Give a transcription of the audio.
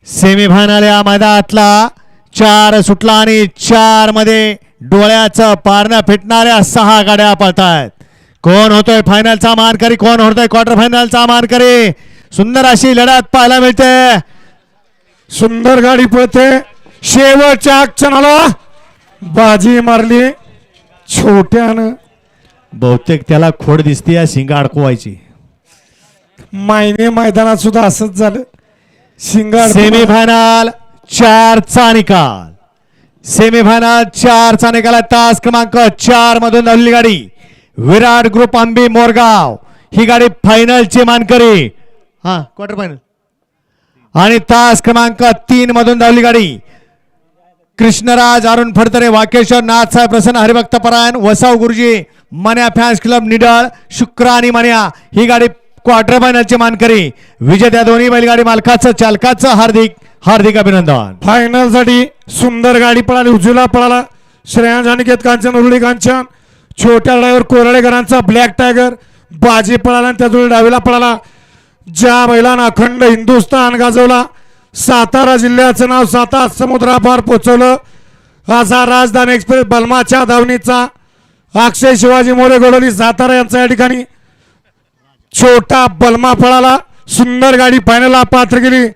Semifinal या मैदानातला 4 सुटला आणि 4 मध्ये डोळ्याचं पारणं फिटणाऱ्या 6 गाड्या पळतायत. कोण होतोय फायनलचा मानकरी, कोण होतोय क्वार्टर फायनलचा मानकरी. सुंदर अशी लढत पाहायला मिळते. सुंदर गाडी पळते. शेवटच्या क्षणाला बाजी मारली छोट्यानं. बहुतेक त्याला खोड दिसते या शिंगा अडकवायची. मायने मैदानात सुद्धा असंच झालं. शिंगा सेमीफायनल 4 चा निकाल. सेमीफायनल 4 चा निकाल. तास क्रमांक 4 मधून धावलेली गाडी विराट ग्रुप आंबी मोरगाव ही गाडी फायनलची मानकरी. Quarter final. आणि तास क्रमांक 3 मधून धावली गाडी कृष्णराज अरुण फडतरे वाकेश्वर नाथसाहेब प्रसन्न हरिभक्त परायण वसाव गुरुजी मन्या फॅन्स क्लब निडळ शुक्रा आणि मन्या ही गाडी क्वार्टर फायनलची मानकरी. विजेत्या दोन्ही बैलगाडी मालकाचं चालकाचं हार्दिक हार्दिक अभिनंदन. फायनल साठी सुंदर गाडी पळाली. उजवीला पळाला श्रेयांश अनिकेत कांचन उरुळी कांचन. छोट्या ड्रायव्हर कोराडेकरांचा ब्लॅक टायगर बाजी पळाला आणि त्याजवळ डावीला पळाला. ज्या बैलांना अखंड हिंदुस्थान गाजवला, सातारा जिल्ह्याचं नाव 7 समुद्रापार पोचवलं, असा राजधानी एक्सप्रेस बलमाच्या धावणीचा अक्षय शिवाजी मोरे गोडोली सातारा यांचा या ठिकाणी छोटा बलमा पळाला. सुंदर गाडी फायनलला पात्र गेली.